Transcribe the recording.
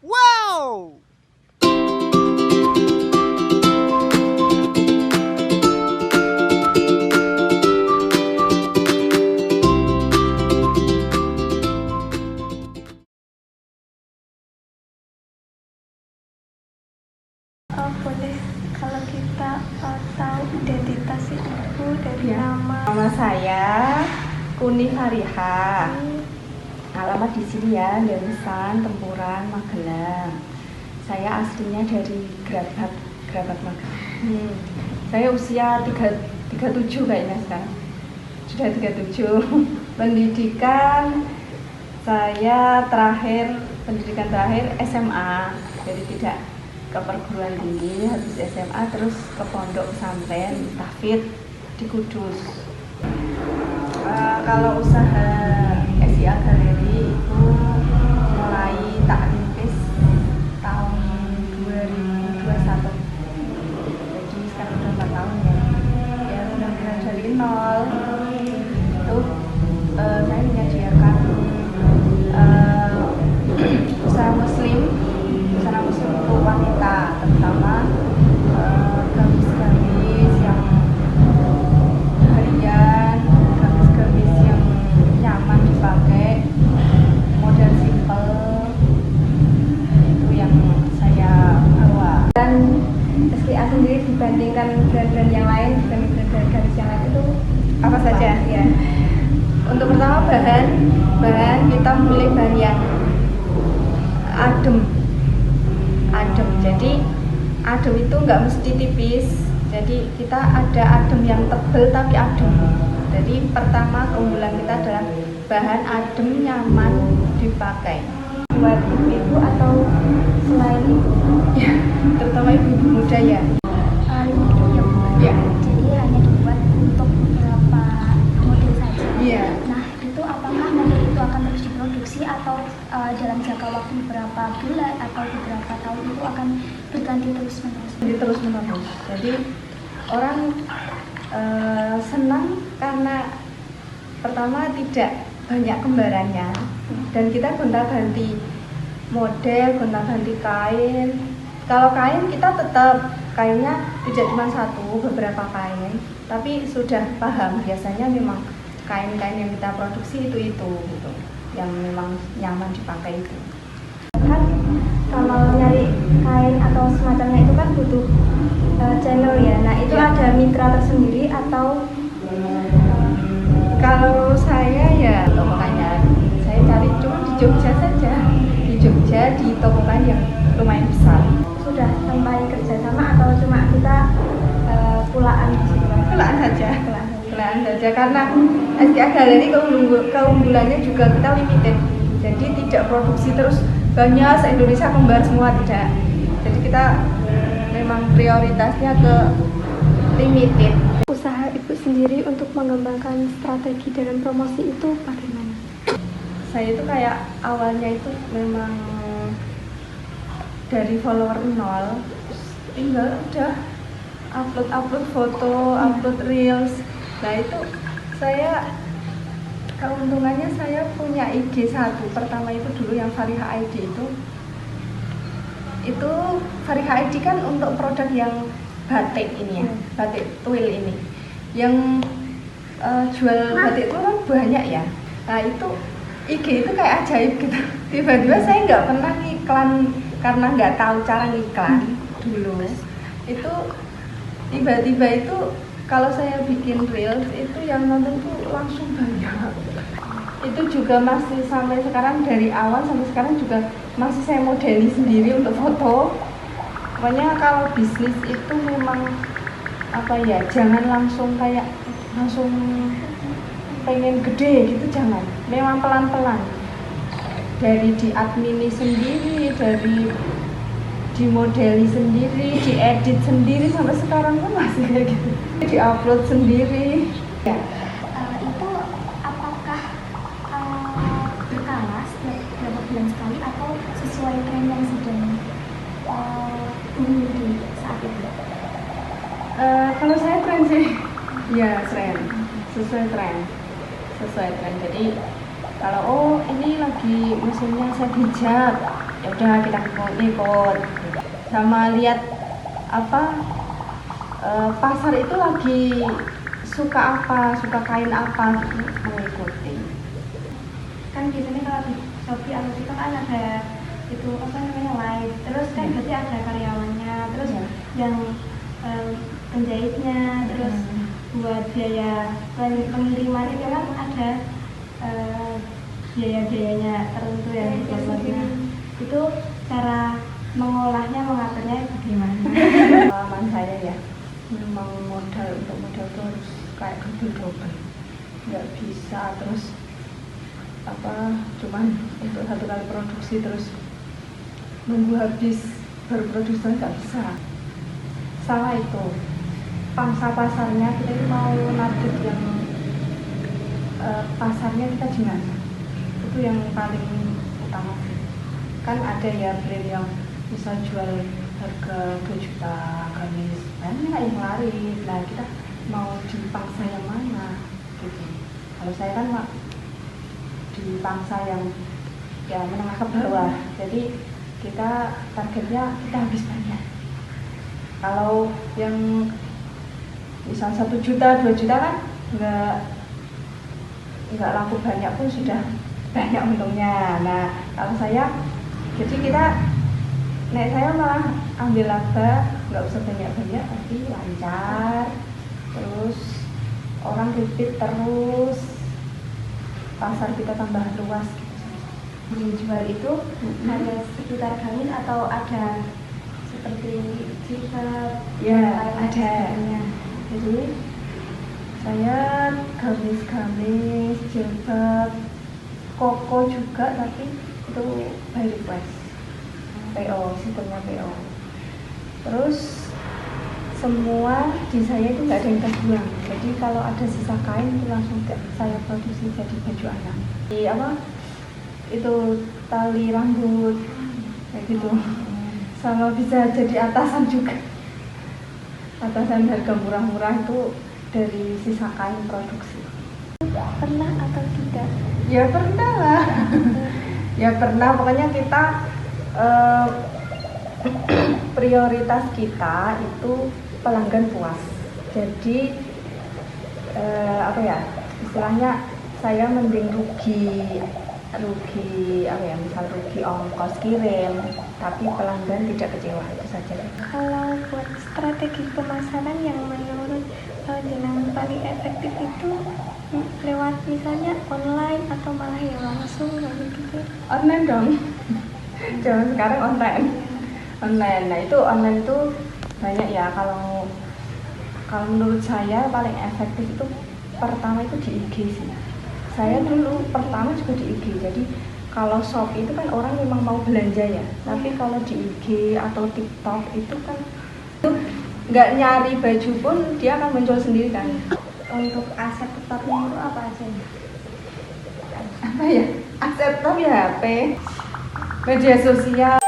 Wow! Boleh kalau kita tahu identitas ibu dari Ya. nama. Nama saya Kuni Fariha. Alamat di sini ya, Delisan, Tempuran, Magelang. Saya aslinya dari Grabat Magelang. Saya usia 37 kayaknya sekarang. Sudah 37. Pendidikan saya pendidikan terakhir SMA. Jadi tidak ke perguruan tinggi, habis SMA terus ke pondok pesantren Tahfidz di Kudus. Kalau usaha SIA Galeri itu mulai tak rintis tahun 2021. Jadi sekarang udah 4 tahun ya. Ya benar-benar dari nol. Itu saya menyediakan usaha muslim untuk wanita, terutama gamis-gamis yang harian, gamis-gamis yang nyaman dipakai, model simple, itu yang saya bawa. Dan SKA sendiri dibandingkan brand-brand yang lain, brand-brand garis yang lain itu Apa saja? Ya. Untuk pertama bahan kita milih bahan yang adem. Jadi adem itu nggak mesti tipis. Jadi kita ada adem yang tebal tapi adem. Jadi pertama keunggulan kita adalah bahan adem nyaman dipakai. Buat ibu-ibu atau selain ibu? Ya, terutama ibu muda ya. Limited ya Bu. Ya. Jadi hanya dibuat untuk beberapa model saja. Iya. Nah, itu apakah model itu akan terus diproduksi atau dalam jangka waktu beberapa bulan atau beberapa tahun itu akan berganti terus-menerus? Jadi terus menerus. Jadi orang senang karena pertama tidak banyak kembarannya dan kita gonta-ganti model, gonta-ganti kain. Kalau kain kita tetap kainnya tidak cuma satu, beberapa kain, tapi sudah paham biasanya memang kain-kain yang kita produksi itu gitu, yang memang nyaman dipakai itu. Kan kalau nyari kain atau semacamnya itu kan butuh channel ya. Nah, itu Ya. ada mitra tersendiri atau Kalau saya ya toko kain, saya cari cuma di Jogja saja, di Jogja di toko kain yang lumayan besar. sudah sampai kerjasama atau cuma kita pulaan di situ? Pelan saja, Pulaan. pelan saja karena SKA Galeri keunggulannya juga kita limited, jadi tidak produksi terus banyak se-Indonesia kembar semua, tidak. Jadi kita memang prioritasnya ke limited. Usaha ibu sendiri untuk mengembangkan strategi dalam promosi itu bagaimana? Saya itu kayak awalnya itu memang dari follower 0, tinggal udah upload foto, upload reels. Nah itu saya keuntungannya saya punya IG satu. Pertama itu dulu yang Fariha ID itu Fariha ID kan untuk produk yang batik ini ya, batik tuil ini. Yang jual batik itu kan banyak ya. Nah itu IG itu kayak ajaib gitu. Tiba-tiba saya nggak pernah iklan karena nggak tahu cara ngiklan dulu. Itu tiba-tiba itu kalau saya bikin reels itu yang nonton tuh langsung banyak. Itu juga masih sampai sekarang, dari awal sampai sekarang juga masih saya modeli sendiri untuk foto. Pokoknya kalau bisnis itu memang apa ya, jangan langsung pengen gede gitu, jangan. Memang pelan-pelan. Dari di admini sendiri, dari dimodeli sendiri, diedit sendiri, sampai sekarang pun masih kayak gitu, diupload sendiri ya. Itu apakah berkala setiap berapa bulan sekali atau sesuai tren yang sedang booming di saat itu? Kalau saya tren sih, ya tren, sesuai tren. Jadi kalau oh ini lagi musimnya set hijab, ya udah kita ikut. Sama lihat apa pasar itu lagi suka kain apa, mengikuti. Kan biasanya kalau di Shopee atau TikTok kan ada itu apa namanya live, terus kan berarti ada karyawannya, terus yang penjahitnya, terus buat biaya pengiriman itu kan ada biaya-biayanya tertentu yang dikeluarkan. Itu cara mengolahnya, mengaturnya bagaimana? Pengalaman saya ya, memang modal itu harus kayak double, nggak bisa terus cuman untuk satu kali produksi terus nunggu habis baru produksi, nggak bisa. Salah itu. Pangsa pasarnya kita ini mau target yang pasarnya kita gimana, itu yang paling utama. Kan ada ya brand yang bisa jual harga 2 juta gamis, banyak yang lari. Nah kita mau di pangsa yang mana gitu. Kalau saya kan di pangsa yang ya menengah ke bawah, jadi kita targetnya kita habis banyak. Kalau yang misal 1 juta 2 juta kan nggak laku banyak pun sudah banyak untungnya. Nah kalau saya, jadi saya malah ambil laba, nggak usah banyak tapi lancar, terus orang repeat terus, pasar kita tambah luas gitu. Dijual itu hanya sekitar gamis atau ada seperti jilbab? Ya ada. Jadi Saya gamis, jilbab, koko juga, tapi itu by request, PO, sistemnya PO. Terus semua di saya itu nggak ada yang terbuang. Jadi kalau ada sisa kain itu langsung saya produksi jadi baju anak. Itu tali rambut kayak gitu. Sama bisa jadi atasan juga. Atasan harga murah-murah itu dari sisa kain produksi. pernah atau tidak? Ya pernah lah. Ya pernah, pokoknya kita prioritas kita itu pelanggan puas. Jadi istilahnya saya mending rugi misal rugi ongkos kirim tapi pelanggan tidak kecewa, itu saja. Kalau buat strategi pemasaran yang menurut jenengan paling efektif itu lewat misalnya online atau malah yang langsung kayak gitu? Online dong. Zaman sekarang online. Nah itu online itu banyak ya. Kalau menurut saya paling efektif itu pertama itu di IG sih. Saya dulu pertama juga di IG. Jadi kalau shop itu kan orang memang mau belanja ya. Tapi kalau di IG atau TikTok itu kan nggak nyari baju pun dia akan muncul sendiri kan. Untuk aset tetapnya itu apa aja? Apa ya? Aset tetap ya HP, media sosial.